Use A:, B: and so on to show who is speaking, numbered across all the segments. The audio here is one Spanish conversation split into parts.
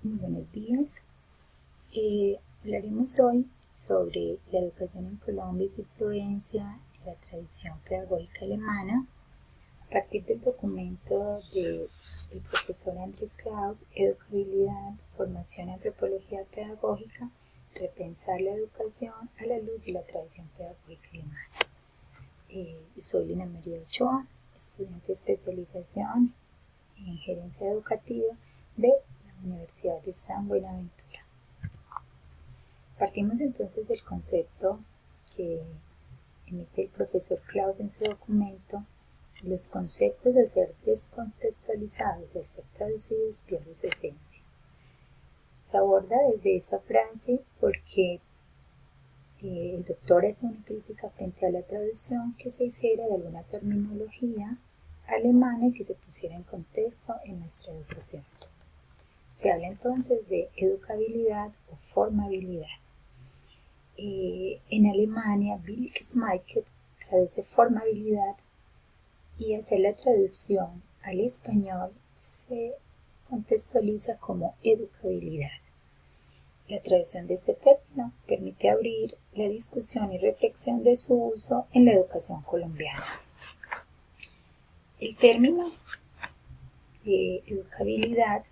A: Muy buenos días. Hablaremos hoy sobre la educación en Colombia y su influencia en la tradición pedagógica alemana a partir del documento del profesor Andrés Klaus, Educabilidad, Formación, Antropología Pedagógica, Repensar la educación a la luz de la tradición pedagógica alemana. Yo soy Lina María Ochoa, estudiante de especialización en gerencia educativa de Universidad de San Buenaventura. Partimos entonces del concepto que emite el profesor Klaus en su documento: los conceptos de ser descontextualizados y al ser traducidos pierden su esencia. Se aborda desde esta frase porque el doctor hace una crítica frente a la traducción que se hiciera de alguna terminología alemana y que se pusiera en contexto en nuestra educación. Se habla entonces de educabilidad o formabilidad. En Alemania, Bildungsmarke traduce formabilidad y hacer la traducción al español se contextualiza como educabilidad. La traducción de este término permite abrir la discusión y reflexión de su uso en la educación colombiana. El término educabilidad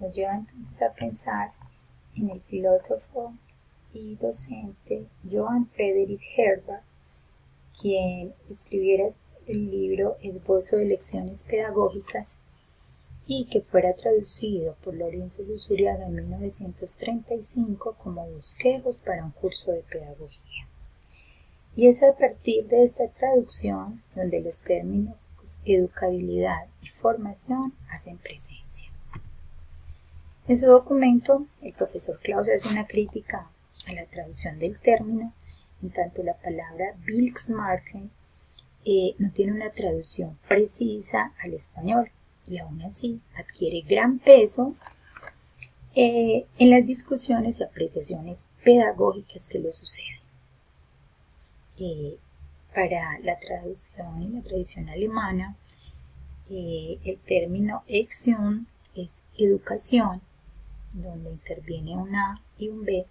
A: nos lleva entonces a pensar en el filósofo y docente Johann Friedrich Herbart, quien escribiera el libro Esbozo de Lecciones Pedagógicas y que fuera traducido por Lorenzo Luzuriaga en 1935 como Bosquejos para un curso de pedagogía. Y es a partir de esta traducción donde los términos educabilidad y formación hacen presencia. En su documento, el profesor Klaus hace una crítica a la traducción del término, en tanto la palabra Bildungsmarke no tiene una traducción precisa al español y aún así adquiere gran peso en las discusiones y apreciaciones pedagógicas que le suceden. Para la traducción y la tradición alemana, el término Erziehung es educación, donde interviene un A y un B,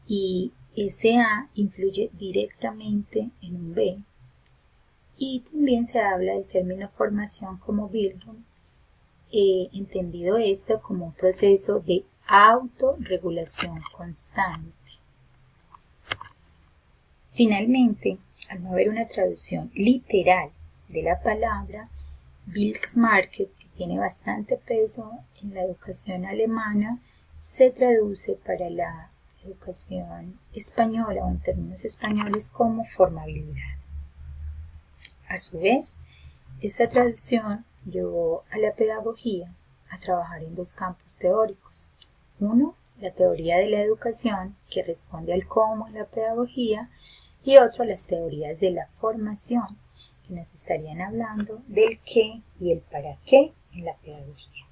A: y ese A influye directamente en un B, y también se habla del término formación como Bildung, entendido esto como un proceso de autorregulación constante. Finalmente, al no haber una traducción literal de la palabra, Bildungsmarke, que tiene bastante peso en la educación alemana, se traduce para la educación española o en términos españoles como formabilidad. A su vez, esta traducción llevó a la pedagogía a trabajar en dos campos teóricos. Uno, la teoría de la educación, que responde al cómo en la pedagogía, y otro, las teorías de la formación, que nos estarían hablando del qué y el para qué en la pedagogía.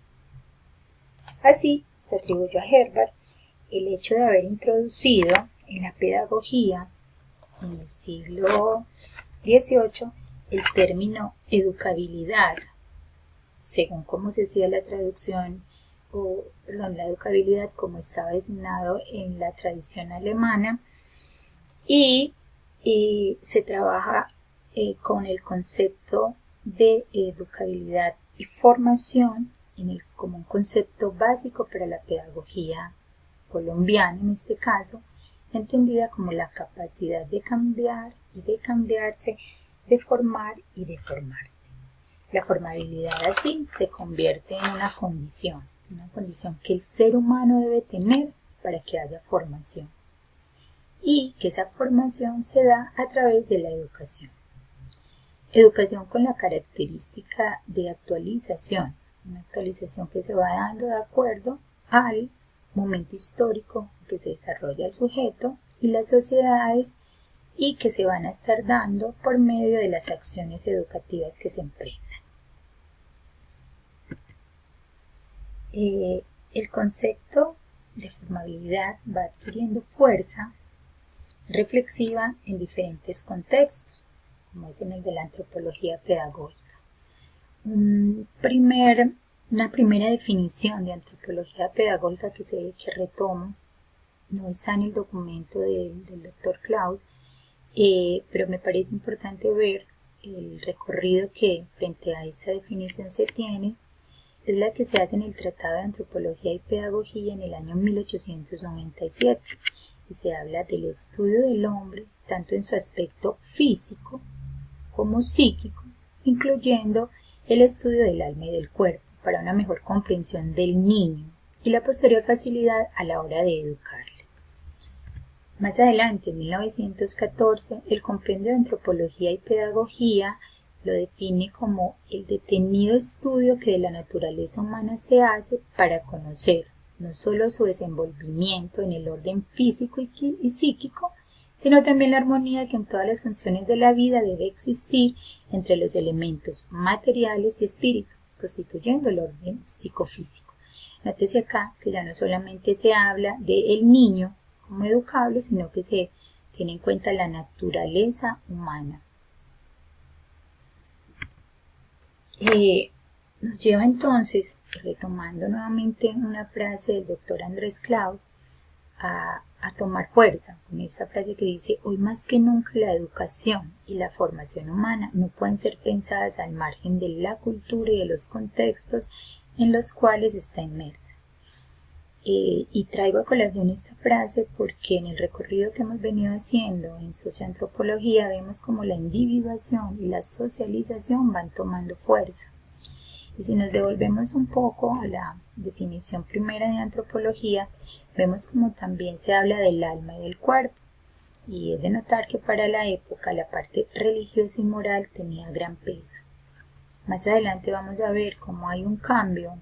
A: Así, se atribuyó a Herbart el hecho de haber introducido en la pedagogía en el siglo XVIII el término educabilidad, según cómo se hacía la traducción, la educabilidad como estaba designado en la tradición alemana, y se trabaja con el concepto de educabilidad y formación como un concepto básico para la pedagogía colombiana, en este caso, entendida como la capacidad de cambiar y de cambiarse, de formar y de formarse. La formabilidad así se convierte en una condición que el ser humano debe tener para que haya formación, y que esa formación se da a través de la educación. Educación con la característica de actualización, una actualización que se va dando de acuerdo al momento histórico en que se desarrolla el sujeto y las sociedades, y que se van a estar dando por medio de las acciones educativas que se emprendan. El concepto de formabilidad va adquiriendo fuerza reflexiva en diferentes contextos, como es en el de la antropología pedagógica. Un primer Una primera definición de antropología pedagógica que retomo, no está en el documento del doctor Klaus, pero me parece importante ver el recorrido que frente a esta definición se tiene, es la que se hace en el Tratado de Antropología y Pedagogía en el año 1897, y se habla del estudio del hombre tanto en su aspecto físico como psíquico, incluyendo el estudio del alma y del cuerpo para una mejor comprensión del niño y la posterior facilidad a la hora de educarle. Más adelante, en 1914, el Compendio de Antropología y Pedagogía lo define como el detenido estudio que de la naturaleza humana se hace para conocer no solo su desenvolvimiento en el orden físico y psíquico, sino también la armonía que en todas las funciones de la vida debe existir entre los elementos materiales y espíritu, constituyendo el orden psicofísico. Nótese acá que ya no solamente se habla del niño como educable, sino que se tiene en cuenta la naturaleza humana. Nos lleva entonces, retomando nuevamente una frase del doctor Andrés Klaus, a tomar fuerza con esa frase que dice: hoy más que nunca la educación y la formación humana no pueden ser pensadas al margen de la cultura y de los contextos en los cuales está inmersa. Y traigo a colación esta frase porque en el recorrido que hemos venido haciendo en socioantropología vemos como la individuación y la socialización van tomando fuerza. Y si nos devolvemos un poco a la definición primera de antropología, vemos como también se habla del alma y del cuerpo. Y es de notar que para la época la parte religiosa y moral tenía gran peso. Más adelante vamos a ver cómo hay un cambio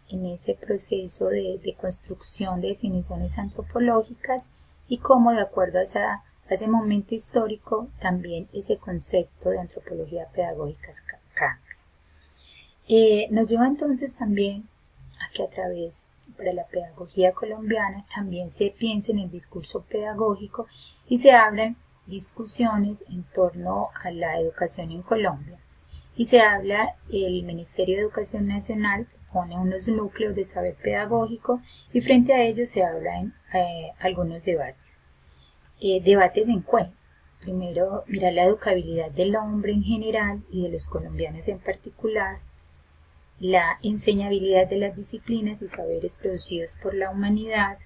A: en ese proceso de construcción de definiciones antropológicas y cómo, de acuerdo a ese momento histórico, también ese concepto de antropología pedagógica cambia. Nos lleva entonces también a que a través para la pedagogía colombiana también se piense en el discurso pedagógico y se abran discusiones en torno a la educación en Colombia. Y se habla, el Ministerio de Educación Nacional pone unos núcleos de saber pedagógico y frente a ellos se hablan algunos debates. Debates de encuentro. Primero, mirar la educabilidad del hombre en general y de los colombianos en particular, la enseñabilidad de las disciplinas y saberes producidos por la humanidad,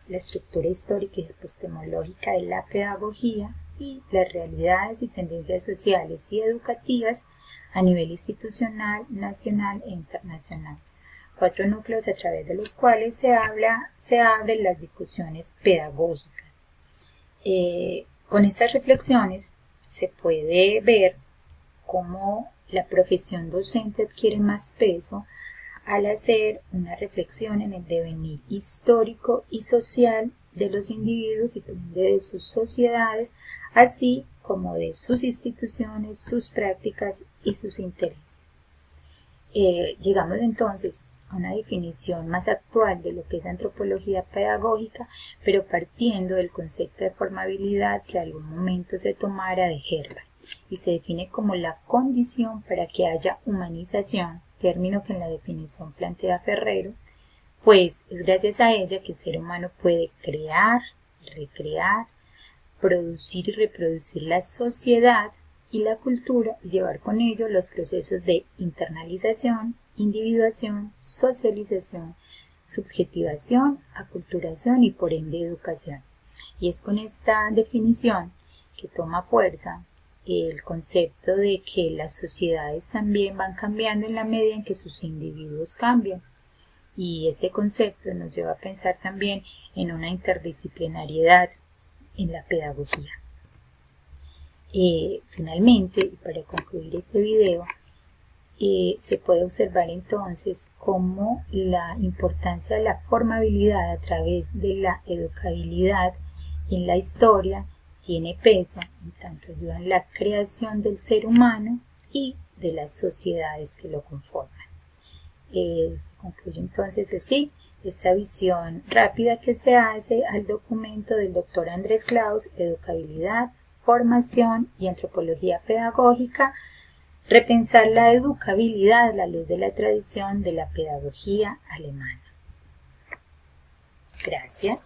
A: la estructura histórica y epistemológica de la pedagogía y las realidades y tendencias sociales y educativas a nivel institucional, nacional e internacional. 4 núcleos a través de los cuales se abren las discusiones pedagógicas. Con estas reflexiones se puede ver cómo la profesión docente adquiere más peso al hacer una reflexión en el devenir histórico y social de los individuos y de sus sociedades, así como de sus instituciones, sus prácticas y sus intereses. Llegamos entonces a una definición más actual de lo que es antropología pedagógica, pero partiendo del concepto de formabilidad que en algún momento se tomara de Herbart, y se define como la condición para que haya humanización, término que en la definición plantea Ferrero, pues es gracias a ella que el ser humano puede crear, recrear, producir y reproducir la sociedad y la cultura y llevar con ello los procesos de internalización, individuación, socialización, subjetivación, aculturación y por ende educación. Y es con esta definición que toma fuerza el concepto de que las sociedades también van cambiando en la medida en que sus individuos cambian. Y este concepto nos lleva a pensar también en una interdisciplinariedad en la pedagogía. Finalmente, y para concluir este video, se puede observar entonces cómo la importancia de la formabilidad a través de la educabilidad en la historia tiene peso, en tanto ayuda en la creación del ser humano y de las sociedades que lo conforman. Se concluye entonces así esta visión rápida que se hace al documento del doctor Andrés Klaus, Educabilidad, Formación y Antropología Pedagógica, Repensar la educabilidad a la luz de la tradición de la pedagogía alemana. Gracias.